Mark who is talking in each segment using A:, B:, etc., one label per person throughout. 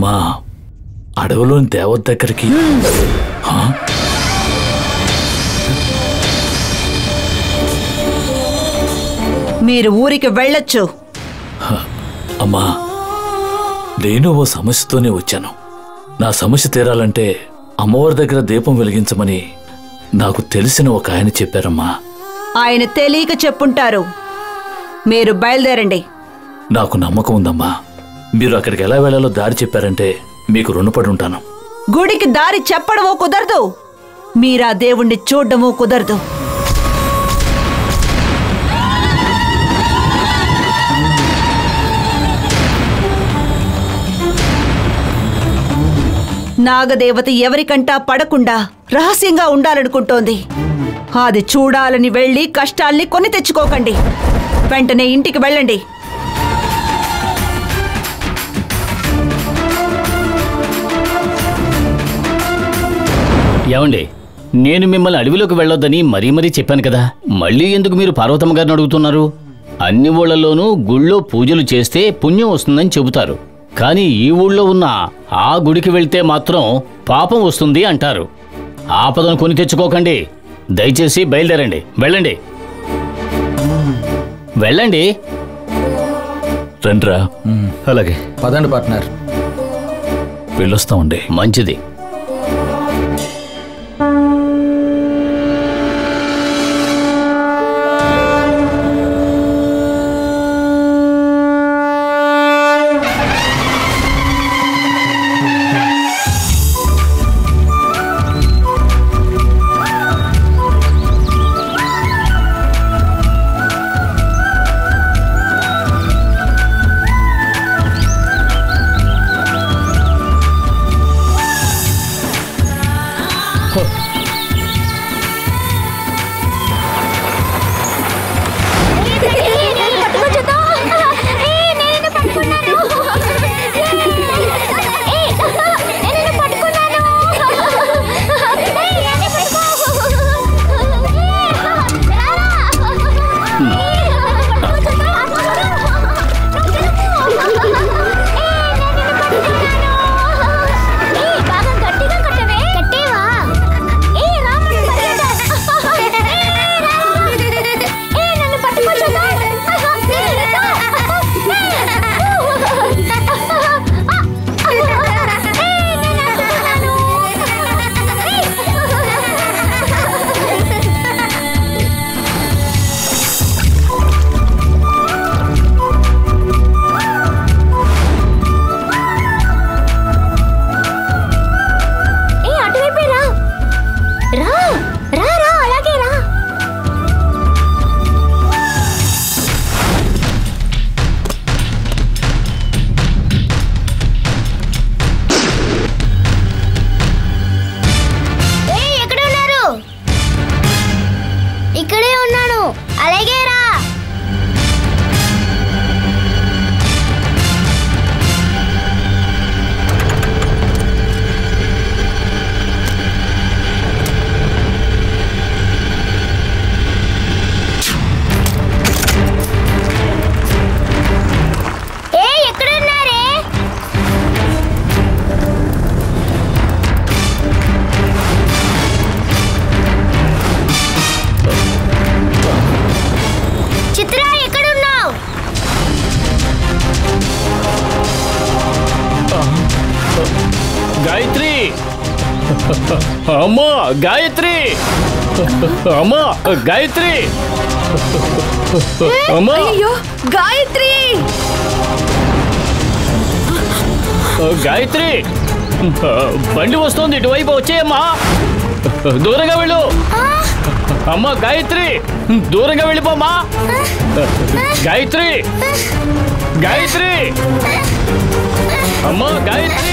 A: అమ్మా అడవిలోని దేవత దగ్గరికి
B: మీరు ఊరికి వెళ్ళొచ్చు.
A: అమ్మా నేను ఓ సమస్యతోనే వచ్చాను. నా సమస్య తీరాలంటే అమ్మవారి దగ్గర దీపం వెలిగించమని నాకు తెలిసిన ఒక ఆయన చెప్పారమ్మా.
B: ఆయన తెలియక చెప్పుంటారు. మీరు బయలుదేరండి.
A: నాకు నమ్మకం ఉందమ్మా. మీరు అక్కడికి ఎలా వెళ్ళాలో దారి చెప్పారంటే మీకు రుణపడి ఉంటాను.
B: గుడికి దారి చెప్పడమో కుదరదు, మీరా దేవుణ్ణి చూడడమో కుదరదు. నాగదేవత ఎవరికంటా పడకుండా రహస్యంగా ఉండాలనుకుంటోంది. అది చూడాలని వెళ్ళి కష్టాల్ని కొని తెచ్చుకోకండి. వెంటనే ఇంటికి వెళ్ళండి.
C: ఏమండి, నేను మిమ్మల్ని అడవిలోకి వెళ్ళొద్దని మరీ మరీ చెప్పాను కదా. మళ్ళీ ఎందుకు మీరు పార్వతమ్మ గారిని అడుగుతున్నారు? అన్ని ఊళ్ళలోనూ గుళ్ళో పూజలు చేస్తే పుణ్యం వస్తుందని చెబుతారు. కానీ ఈ ఊళ్ళో ఉన్న ఆ గుడికి వెళ్తే మాత్రం పాపం వస్తుంది అంటారు. ఆపదను కొని తెచ్చుకోకండి. దయచేసి బయలుదేరండి. వెళ్ళండి వెళ్ళండి.
A: రండ్రా.
D: అలాగే పదండి పార్ట్నర్.
A: వెళ్ళొస్తామండి.
C: మంచిది. గాయత్రి, అమ్మా గాయత్రి, అమ్మా గాయత్రి, అమ్మా
B: గాయత్రి,
C: గాయత్రి, బండి వస్తోంది, ఇటువైపు వచ్చేయమ్మా. దూరంగా వెళ్ళు. అమ్మా గాయత్రి, దూరంగా వెళ్ళిపోమ్మా. గాయత్రి, గాయత్రి, అమ్మా గాయత్రి.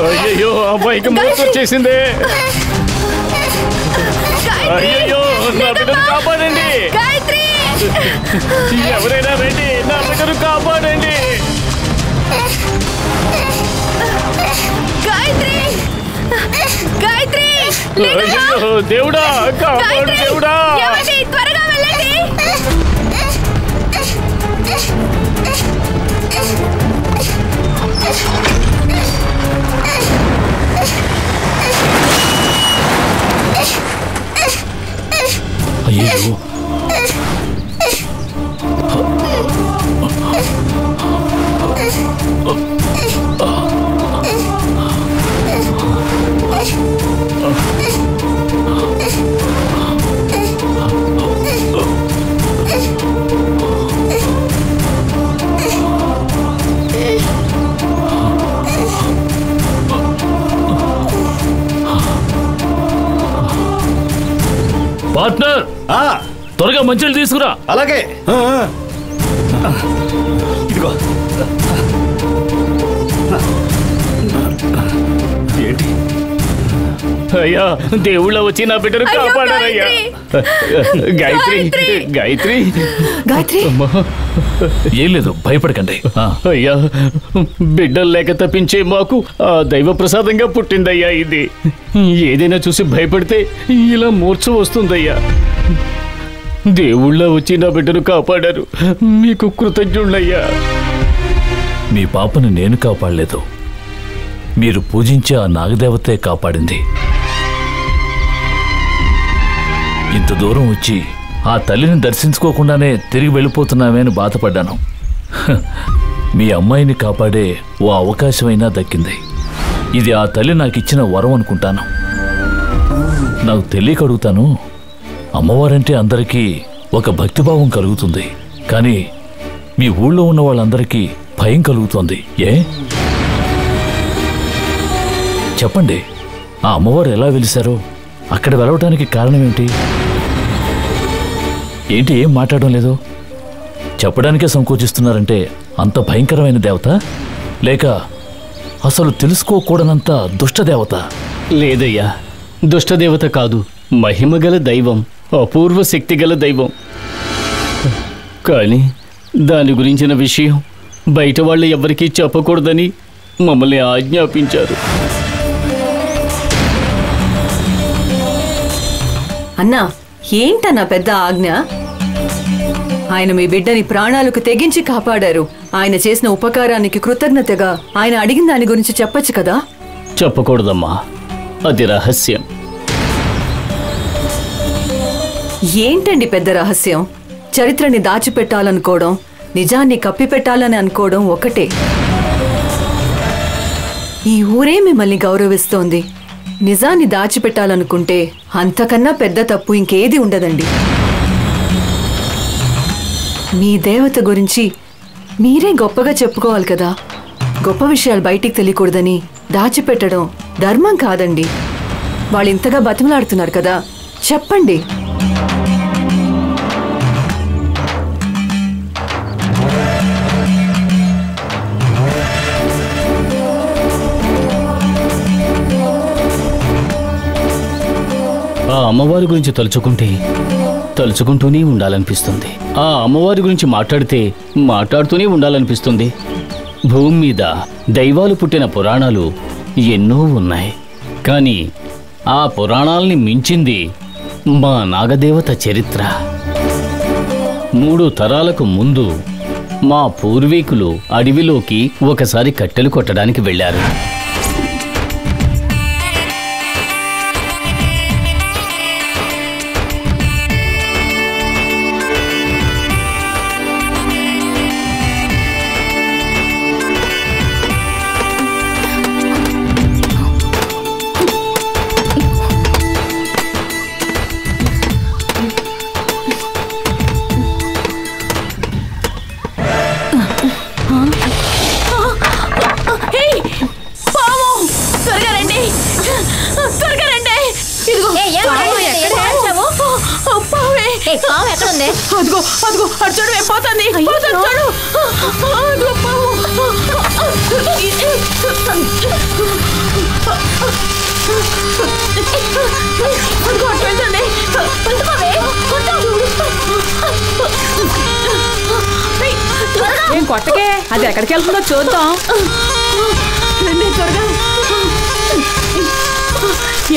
C: అయ్యో అమ్మాయికి మూత వచ్చేసింది. అయ్యో నా బిడ్డను కాపాడండి. ఎవరైనా రండి, నా బిడ్డను కాపాడండి. అయ్యో దేవుడా, కాపాడు దేవుడా.
B: త్వరగా వెళ్ళండి.
A: మంచినీళ్ళు తీసుకురా.
D: అలాగే. ఇదిగో. ఏంటి?
C: అయ్యా, దేవుళ్ళ వచ్చి నా బిడ్డను కాపాడారయ్యా. గాయత్రి, గాయత్రి,
B: గాయత్రి.
A: ఏం లేదు, భయపడకండి.
C: అయ్యా, బిడ్డలు లేక తప్పించే మాకు ఆ దైవ ప్రసాదంగా పుట్టిందయ్యా ఇది. ఏదైనా చూసి భయపడితే ఇలా మూర్ఛ వస్తుందయ్యా. దేవుళ్ళ వచ్చి నా బిడ్డను కాపాడారు, మీకు కృతజ్ఞుళ్ళయ్యా.
A: మీ పాపను నేను కాపాడలేదు, మీరు పూజించే ఆ నాగదేవతే కాపాడింది. ఇంత దూరం వచ్చి ఆ తల్లిని దర్శించుకోకుండానే తిరిగి వెళ్ళిపోతున్నామే అని బాధపడ్డాను. మీ అమ్మాయిని కాపాడే ఓ అవకాశమైనా దక్కింది. ఇది ఆ తల్లి నాకు ఇచ్చిన వరం అనుకుంటాను. నాకు తెలియక అడుగుతాను, అమ్మవారంటే అందరికీ ఒక భక్తిభావం కలుగుతుంది, కానీ మీ ఊళ్ళో ఉన్న వాళ్ళందరికీ భయం కలుగుతోంది. ఏ చెప్పండి, ఆ అమ్మవారు ఎలా వెలిశారో, అక్కడ వెలవటానికి కారణం ఏంటి? ఏంటి ఏం మాట్లాడడం లేదు? చెప్పడానికే సంకోచిస్తున్నారంటే అంత భయంకరమైన దేవత, లేక అసలు తెలుసుకోకూడనంత దుష్టదేవత?
C: లేదయ్యా, దుష్టదేవత కాదు, మహిమగల దైవం, అపూర్వ శక్తిగల దైవం. కానీ దాని గురించిన విషయం బయట వాళ్ళు ఎవరికీ చెప్పకూడదని మమ్మల్ని ఆజ్ఞాపించారు.
B: అన్నా, ఏంటన్నా పెద్ద ఆజ్ఞ? ఆయన మీ బిడ్డని ప్రాణాలకు తెగించి కాపాడారు. ఆయన చేసిన ఉపకారానికి కృతజ్ఞతగా ఆయన అడిగిన దాని గురించి చెప్పొచ్చు కదా?
C: చెప్పకూడదమ్మా, అది రహస్యం.
B: ఏంటండి పెద్ద రహస్యం? చరిత్రని దాచిపెట్టాలనుకోవడం, నిజాన్ని కప్పిపెట్టాలని అనుకోవడం ఒకటే. ఈ ఊరే మిమ్మల్ని గౌరవిస్తోంది. నిజాన్ని దాచిపెట్టాలనుకుంటే అంతకన్నా పెద్ద తప్పు ఇంకేది ఉండదండి. మీ దేవత గురించి మీరే గొప్పగా చెప్పుకోవాలి కదా. గొప్ప విషయాలు బయటికి తెలియకూడదని దాచిపెట్టడం ధర్మం కాదండి. వాళ్ళు ఇంతగా బతిమలాడుతున్నారు కదా, చెప్పండి.
C: ఆ అమ్మవారి గురించి తలుచుకుంటూనే ఉండాలనిపిస్తుంది. ఆ అమ్మవారి గురించి మాట్లాడుతూనే ఉండాలనిపిస్తుంది. భూమి మీద దైవాలు పుట్టిన పురాణాలు ఎన్నో ఉన్నాయి, కానీ ఆ పురాణాల్ని మించింది మా నాగదేవత చరిత్ర. 3 తరాలకు ముందు మా పూర్వీకులు అడవిలోకి ఒకసారి కట్టెలు కొట్టడానికి వెళ్ళారు.
B: అదిగో అదిగో అటు చూడు, పోతుంది. ఏం కొట్టకే, అది ఎక్కడికి వెళ్తుందో చూద్దాం. త్వరగా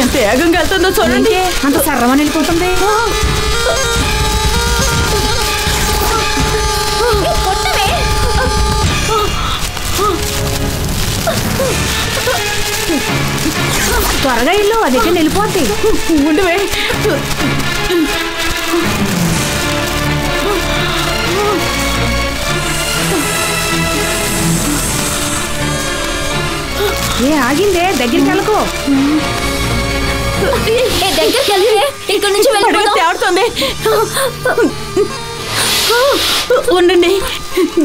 B: ఎంత వేగంగా వెళ్తుందో చూడండి. అంత సర్రమని వెళ్ళిపోతుంది. త్వరగా ఇల్లు, అదైతే వెళ్ళిపోద్ది. ఉండవే, ఏ ఆగిందే, దగ్గరికి వెళ్ళకు. ఇక్కడ నుంచి తేడుతుంది. ఉండండి,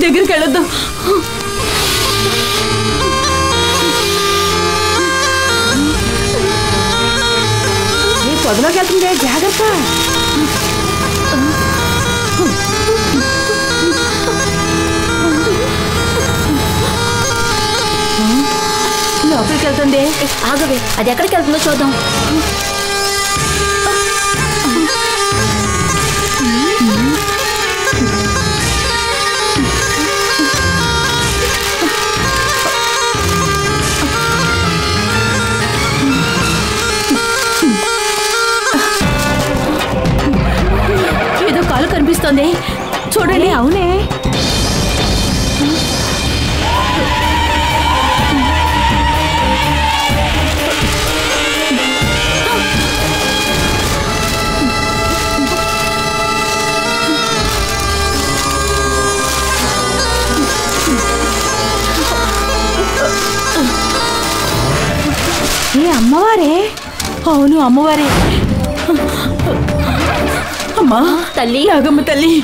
B: దగ్గరికి వెళ్ళొద్దు. పొదలోకి వెళ్తుందే, జాగ్రత్త.
E: ఎక్కడికి వెళ్తుంది? ఆగవే, అది ఎక్కడికి వెళ్తుందో చూద్దాం. ఏదో కాలు కనిపిస్తోంది చూడండి. అవునే, అమ్మవారే. అవును, అమ్మవారే. అమ్మా తల్లి, నాగమ్మ తల్లి.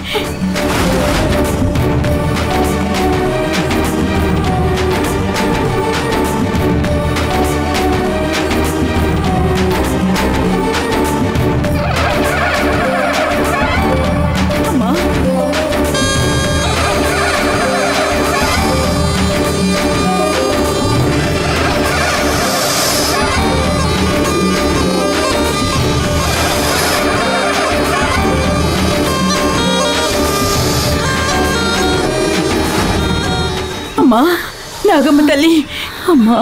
E: అమ్మా నాగమ్మ తల్లి. అమ్మా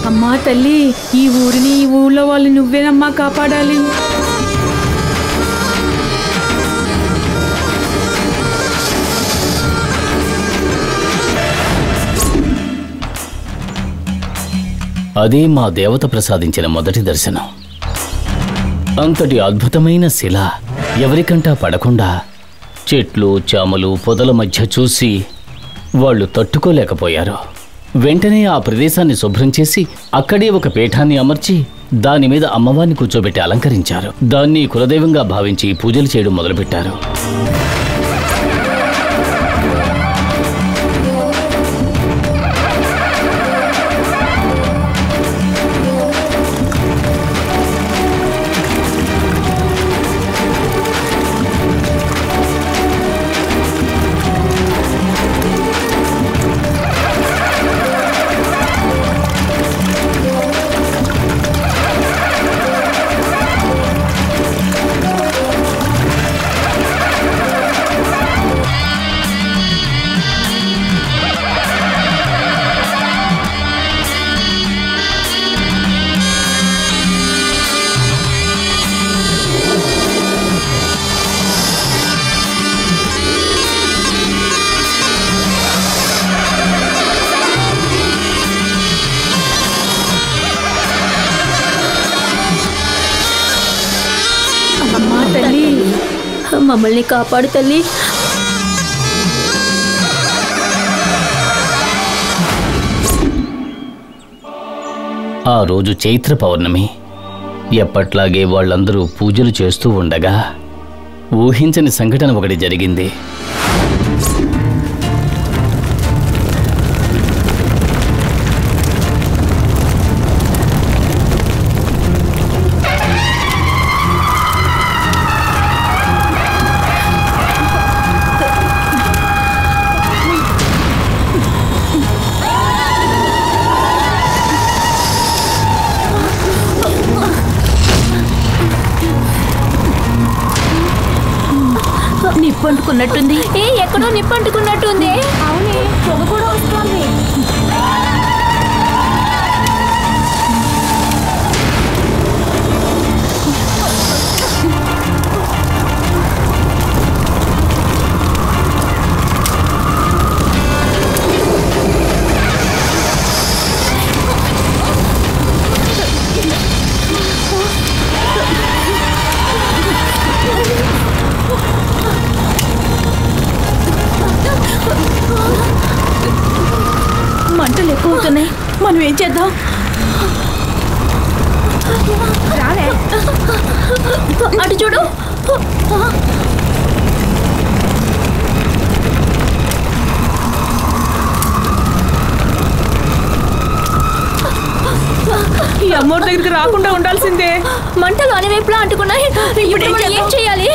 E: అమ్మా తల్లి, ఈ ఊరిని ఈ ఊళ్ళో వాళ్ళు నువ్వేనమ్మా కాపాడాలి.
C: అదే మా దేవత ప్రసాదించిన మొదటి దర్శనం. అంతటి అద్భుతమైన శిల ఎవరికంటా పడకుండా చెట్లు చామలు పొదల మధ్య చూసి వాళ్ళు తట్టుకోలేకపోయారు. వెంటనే ఆ ప్రదేశాన్ని శుభ్రం చేసి అక్కడే ఒక పీఠాన్ని అమర్చి దాని మీద అమ్మవారిని కూర్చోబెట్టి అలంకరించారు. దాన్ని కులదైవంగా భావించి పూజలు చేయడం మొదలుపెట్టారు.
E: మమ్మల్ని కాపాడు తల్లి.
C: ఆ రోజు చైత్ర పౌర్ణమి. ఎప్పట్లాగే వాళ్ళందరూ పూజలు చేస్తూ ఉండగా ఊహించని సంఘటన ఒకటి జరిగింది.
E: నిప్పంటుకున్నట్టుంది. ఎక్కడో నిప్పంటుకున్నట్టుంది. అవునే, పొగ కూడా వస్తుంది. మంటలు ఎక్కువ అవుతున్నాయి. మనం ఏం చేద్దాం? అటు చూడు. అమ్మోరు దగ్గరికి రాకుండా ఉండాల్సిందే.
F: మంటలు అనివైపులా అంటుకున్నాయి. ఇప్పుడు మనం ఏం చేయాలి?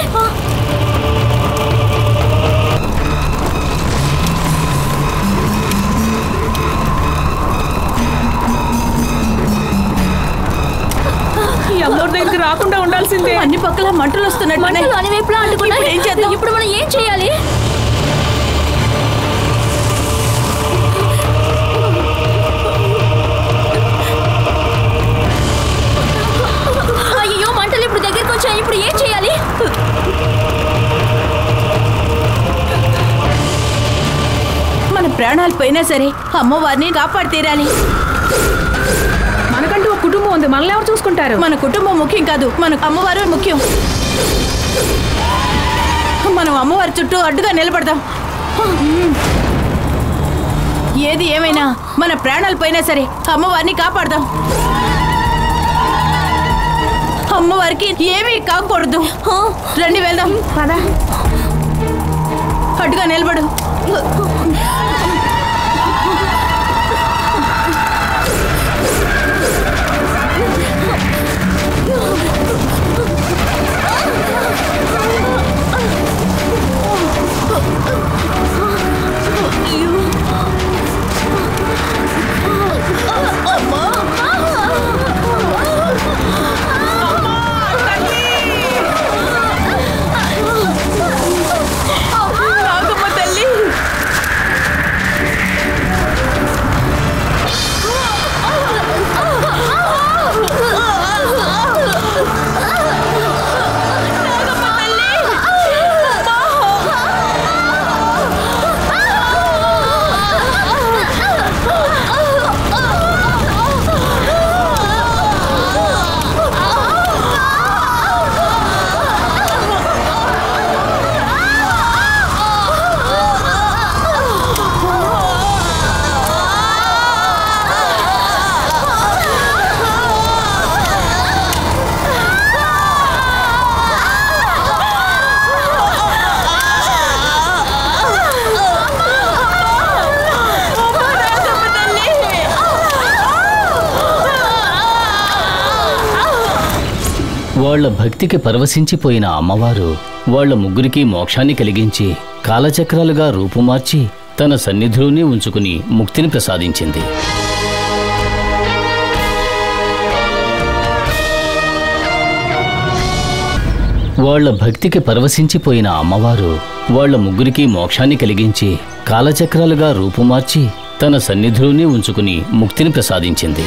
E: ఈ అమ్మోరు దగ్గరికి రాకుండా ఉండాల్సిందే.
B: అన్ని పక్కల మంటలు వస్తున్నాయి.
F: మంటలు అనివైపులా అంటుకున్నాయి.
B: ఏం చేద్దాం?
F: ఇప్పుడు మనం ఏం చేయాలి? అయ్యో, మంటలు ఇప్పుడు దగ్గరికి వచ్చాయి. ఇప్పుడు ఏం చేయాలి?
B: మన ప్రాణాలు పోయినా సరే అమ్మవారిని కాపాడి తీరాలి.
E: మనకంటూ ఒక కుటుంబం ఉంది, మనల్ని ఎవరు చూసుకుంటారు?
B: మన కుటుంబం ముఖ్యం కాదు, మనకు అమ్మవారు ముఖ్యం. మనం అమ్మవారి చుట్టూ అడ్డుగా నిలబడదాం. ఏది ఏమైనా మన ప్రాణాలు పోయినా సరే అమ్మవారిని కాపాడదాం. అమ్మవారికి ఏమీ కాకూడదు. రండి వెళ్దాం. పదా, అడ్డుగా నిలబడు.
C: వాళ్ల భక్తికి పరవశించిపోయిన అమ్మవారు వాళ్ల ముగ్గురికి మోక్షాన్ని కలిగించి కాలచక్రాలుగా రూపుమార్చి తన సన్నిధిలోనే ఉంచుకుని ముక్తిని ప్రసాదించింది. వాళ్ల భక్తికి పరవశించిపోయిన అమ్మవారు వాళ్ల ముగ్గురికి మోక్షాన్ని కలిగించి కాలచక్రాలుగా రూపుమార్చి తన సన్నిధిలోనే ఉంచుకుని ముక్తిని ప్రసాదించింది.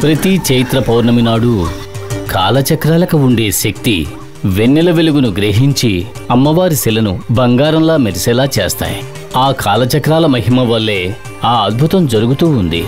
C: ప్రతి చైత్ర పౌర్ణమి నాడు కాలచక్రాలకు ఉండే శక్తి వెన్నెల వెలుగును గ్రహించి అమ్మవారి శిలను బంగారంలా మెరిసేలా చేస్తాయి. ఆ కాలచక్రాల మహిమ వల్లే ఆ అద్భుతం జరుగుతూ ఉంది.